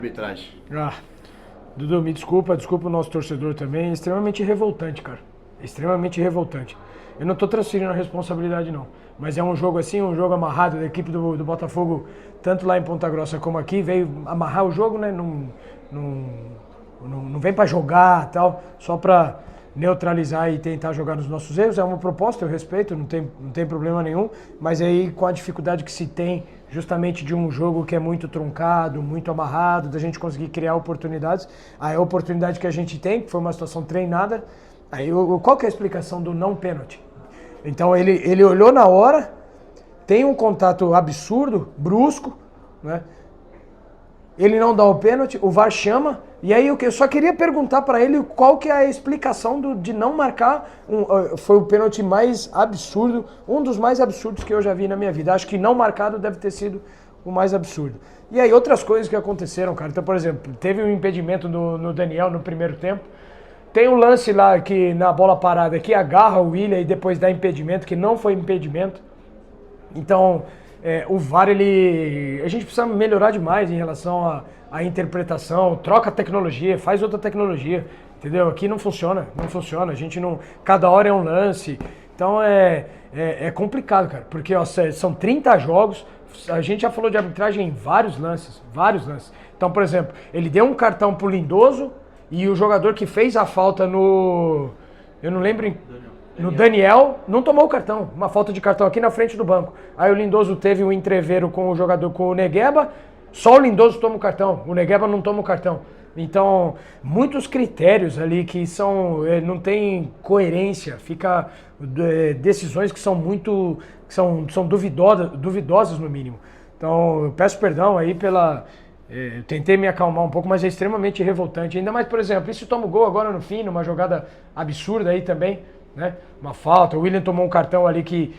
Arbitragem. Ah, Dudu, me desculpa o nosso torcedor também. É extremamente revoltante, cara. Extremamente revoltante. Eu não tô transferindo a responsabilidade, não. Mas é um jogo assim, um jogo amarrado da equipe do Botafogo, tanto lá em Ponta Grossa como aqui, veio amarrar o jogo, né? Não vem pra jogar e tal, só pra neutralizar e tentar jogar nos nossos erros. É uma proposta, eu respeito, não tem problema nenhum. Mas aí com a dificuldade que se tem justamente de um jogo que é muito truncado, muito amarrado, da gente conseguir criar oportunidades. Aí a oportunidade que a gente tem, que foi uma situação treinada, aí qual que é a explicação do não pênalti? Então ele olhou na hora, tem um contato absurdo, brusco, né? Ele não dá o pênalti, o VAR chama, e aí eu só queria perguntar para ele qual que é a explicação de não marcar. Foi o pênalti mais absurdo, um dos mais absurdos que eu já vi na minha vida. Acho que não marcado deve ter sido o mais absurdo. E aí outras coisas que aconteceram, cara. Então, por exemplo, teve um impedimento no Daniel no primeiro tempo. Tem um lance lá que na bola parada que agarra o Willian e depois dá impedimento, que não foi impedimento. Então, o VAR, a gente precisa melhorar demais em relação à interpretação, troca a tecnologia, faz outra tecnologia, entendeu? Aqui não funciona, a gente não, cada hora é um lance, então é complicado, cara, porque ó, são 30 jogos, a gente já falou de arbitragem em vários lances. Então, por exemplo, ele deu um cartão pro Lindoso e o jogador que fez a falta eu não lembro, no Daniel, não tomou o cartão. Uma falta de cartão aqui na frente do banco. Aí o Lindoso teve um entreveiro com o jogador, com o Negueba. Só o Lindoso toma o cartão. O Negueba não toma o cartão. Então, muitos critérios ali que não tem coerência. Fica decisões que são muito, são duvidosas no mínimo. Então, eu peço perdão aí eu tentei me acalmar um pouco, mas é extremamente revoltante. Ainda mais, por exemplo, e se toma o gol agora no fim, numa jogada absurda aí também, né? Uma falta, o Willian tomou um cartão ali que...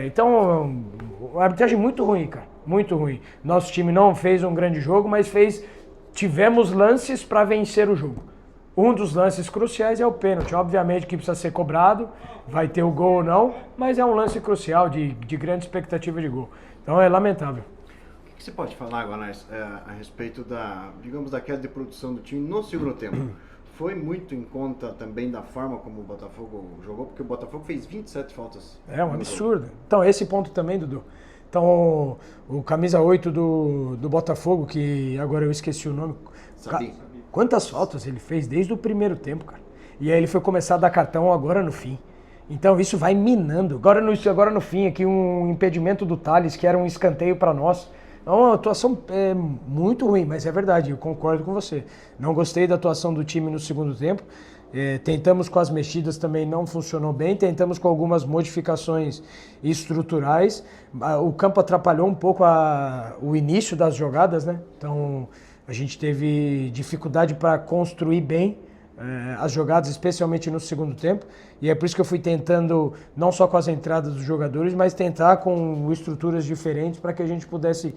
então, uma arbitragem muito ruim, cara. Muito ruim. Nosso time não fez um grande jogo, mas tivemos lances para vencer o jogo. Um dos lances cruciais é o pênalti. Obviamente que precisa ser cobrado, vai ter o gol ou não, mas é um lance crucial de grande expectativa de gol. Então é lamentável. O que você pode falar agora a respeito digamos, da queda de produção do time no segundo tempo? Foi muito em conta também da forma como o Botafogo jogou, porque o Botafogo fez 27 faltas. É um absurdo. Então, esse ponto também, Dudu. Então, o camisa 8 do Botafogo, que agora eu esqueci o nome. Sabia. Quantas faltas ele fez desde o primeiro tempo, cara. E aí ele foi começar a dar cartão agora no fim. Então, isso vai minando. Agora no fim, aqui um impedimento do Thales, que era um escanteio para nós. Então, a atuação é muito ruim, mas é verdade, eu concordo com você. Não gostei da atuação do time no segundo tempo. Tentamos com as mexidas, também não funcionou bem. Tentamos com algumas modificações estruturais. O campo atrapalhou um pouco o início das jogadas, né? Então, a gente teve dificuldade para construir bem as jogadas, especialmente no segundo tempo. E é por isso que eu fui tentando, não só com as entradas dos jogadores, mas tentar com estruturas diferentes para que a gente pudesse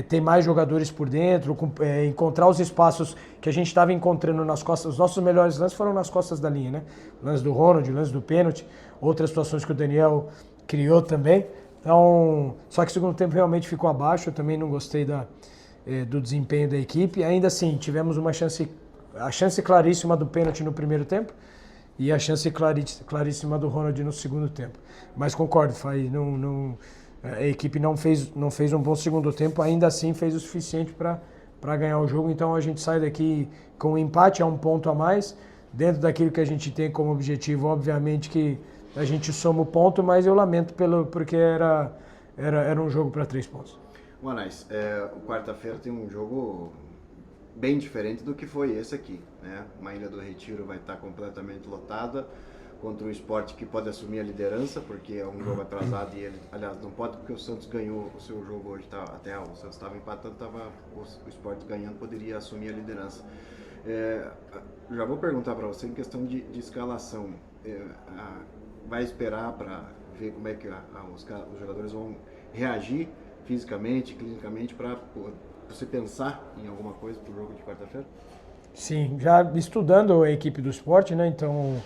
ter mais jogadores por dentro, encontrar os espaços que a gente estava encontrando nas costas. Os nossos melhores lances foram nas costas da linha, né? O lance do Ronald, o lance do pênalti, outras situações que o Daniel criou também. Então, só que o segundo tempo realmente ficou abaixo, eu também não gostei do desempenho da equipe. Ainda assim, tivemos a chance claríssima do pênalti no primeiro tempo e a chance claríssima do Ronald no segundo tempo. Mas concordo, a equipe não fez um bom segundo tempo, ainda assim fez o suficiente para ganhar o jogo. Então a gente sai daqui com um empate, é um ponto a mais, dentro daquilo que a gente tem como objetivo. Obviamente que a gente soma o ponto, mas eu lamento porque era um jogo para 3 pontos. Mas quarta-feira tem um jogo bem diferente do que foi esse aqui, né? Uma Ilha do Retiro vai estar completamente lotada contra um Sport que pode assumir a liderança, porque é um jogo atrasado e ele, aliás, não pode, porque o Santos ganhou o seu jogo hoje, até o Santos estava empatando, o Sport ganhando, poderia assumir a liderança. Já vou perguntar para você em questão de escalação, vai esperar para ver como é que os jogadores vão reagir fisicamente, clinicamente, para você pensar em alguma coisa para o jogo de quarta-feira? Sim, já estudando a equipe do Sport, né? Então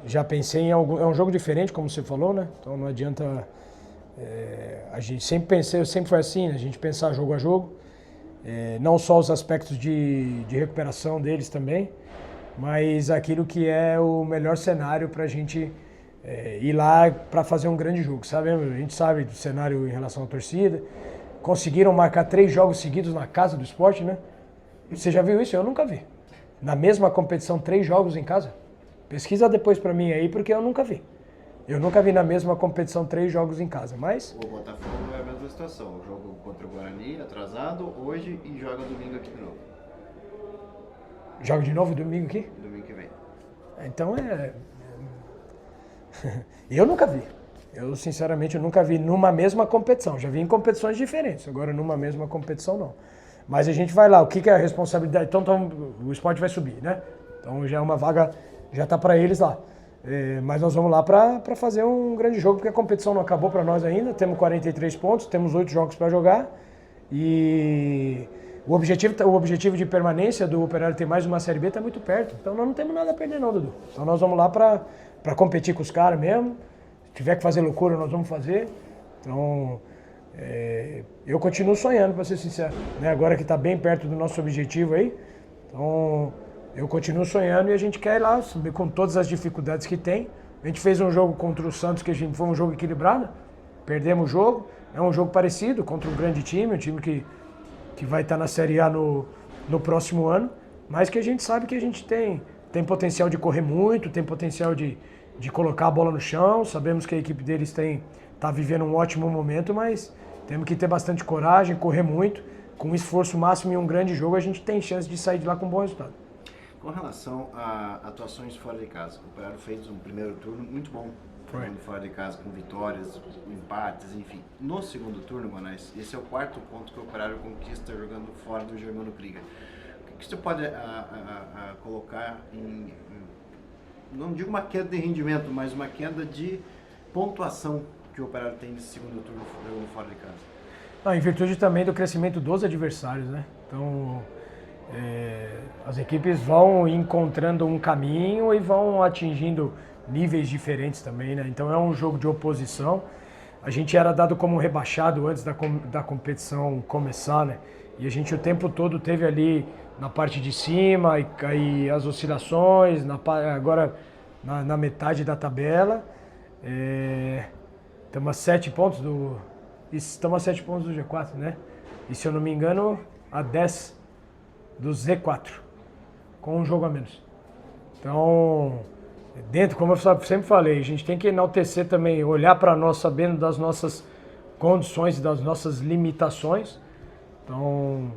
já pensei em algum. É um jogo diferente, como você falou, né? Então não adianta. A gente sempre foi assim, né? A gente pensar jogo a jogo. não só os aspectos de recuperação deles também, mas aquilo que é o melhor cenário para a gente ir lá para fazer um grande jogo, sabe? A gente sabe do cenário em relação à torcida, conseguiram marcar 3 jogos seguidos na casa do Sport, né? Você já viu isso? Eu nunca vi. Na mesma competição, 3 jogos em casa? Pesquisa depois para mim aí, porque eu nunca vi. Eu nunca vi na mesma competição 3 jogos em casa, mas... O Botafogo é a mesma situação. O jogo contra o Guarani, atrasado hoje e joga domingo aqui de novo. Joga de novo domingo aqui? Domingo que vem. Então eu nunca vi. Eu, sinceramente, eu nunca vi numa mesma competição. Já vi em competições diferentes, agora numa mesma competição não. Mas a gente vai lá, o que é a responsabilidade? Então o Sport vai subir, né? Então já é uma vaga, já tá para eles lá. Mas nós vamos lá para fazer um grande jogo, porque a competição não acabou para nós ainda. Temos 43 pontos, temos 8 jogos para jogar. E o objetivo de permanência do Operário ter mais uma Série B está muito perto. Então nós não temos nada a perder não, Dudu. Então nós vamos lá para competir com os caras mesmo. Se tiver que fazer loucura, nós vamos fazer. Então eu continuo sonhando, para ser sincero, né? Agora que está bem perto do nosso objetivo aí. Então eu continuo sonhando e a gente quer ir lá, com todas as dificuldades que tem. A gente fez um jogo contra o Santos, que foi um jogo equilibrado. Perdemos o jogo. É um jogo parecido contra um grande time, um time que vai estar na Série A no próximo ano. Mas que a gente sabe que a gente tem potencial de correr muito, tem potencial de colocar a bola no chão. Sabemos que a equipe deles está vivendo um ótimo momento, mas temos que ter bastante coragem, correr muito. Com um esforço máximo em um grande jogo, a gente tem chance de sair de lá com um bom resultado. Com relação a atuações fora de casa, o Operário fez um primeiro turno muito bom, jogando fora de casa, com vitórias, empates, enfim. No segundo turno, Guanais, esse é o 4º ponto que o Operário conquista jogando fora do Germano Krieger. O que você pode colocar não digo uma queda de rendimento, mas uma queda de pontuação que o Operário tem nesse segundo turno jogando fora de casa? Em virtude também do crescimento dos adversários, né? Então, as equipes vão encontrando um caminho e vão atingindo níveis diferentes também, né? Então é um jogo de oposição. A gente era dado como rebaixado antes da competição começar, né? E a gente o tempo todo teve ali na parte de cima e as oscilações, agora na metade da tabela. Estamos a 7 pontos do G4, né? E se eu não me engano, a 10 do Z4, com um jogo a menos. Então, como eu sempre falei, a gente tem que enaltecer também, olhar para nós sabendo das nossas condições e das nossas limitações. Então,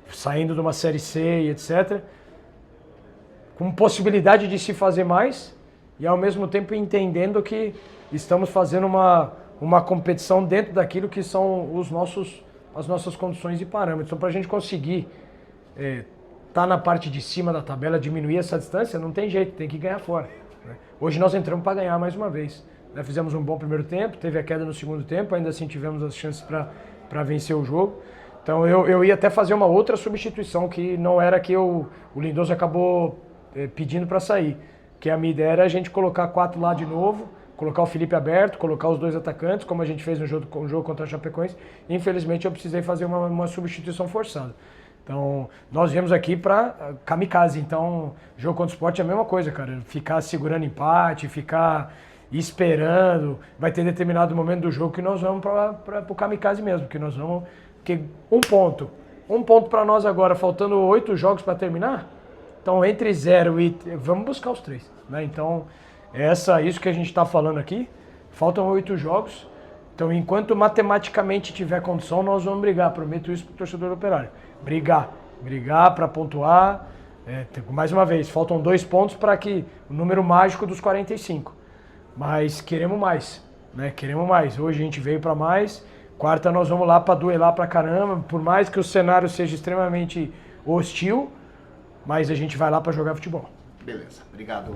saindo de uma Série C e etc., com possibilidade de se fazer mais e ao mesmo tempo entendendo que estamos fazendo uma competição dentro daquilo que são as nossas condições e parâmetros. Então, para a gente conseguir tá na parte de cima da tabela, diminuir essa distância, não tem jeito, tem que ganhar fora, né? Hoje nós entramos para ganhar mais uma vez, né? Fizemos um bom primeiro tempo, teve a queda no segundo tempo, ainda assim tivemos as chances para vencer o jogo. Então eu ia até fazer uma outra substituição, que não era que o Lindoso acabou pedindo para sair, que a minha ideia era a gente colocar 4 lá de novo, colocar o Felipe aberto, colocar os 2 atacantes, como a gente fez no jogo contra a Chapecoense. Infelizmente eu precisei fazer uma substituição forçada. Então, nós viemos aqui para kamikaze. Então, jogo contra o Sport é a mesma coisa, cara. Ficar segurando empate, ficar esperando. Vai ter determinado momento do jogo que nós vamos para o kamikaze mesmo. Que nós vamos. Porque um ponto para nós agora, faltando 8 jogos para terminar. Então, entre 0 e. Vamos buscar os 3. Né? Então, isso que a gente está falando aqui. Faltam 8 jogos. Então, enquanto matematicamente tiver condição, nós vamos brigar. Prometo isso para o torcedor do Operário. Brigar para pontuar. Mais uma vez, faltam 2 pontos para que o número mágico dos 45. Mas queremos mais, né? Queremos mais. Hoje a gente veio para mais. Quarta nós vamos lá para duelar pra caramba. Por mais que o cenário seja extremamente hostil, mas a gente vai lá para jogar futebol. Beleza, obrigado.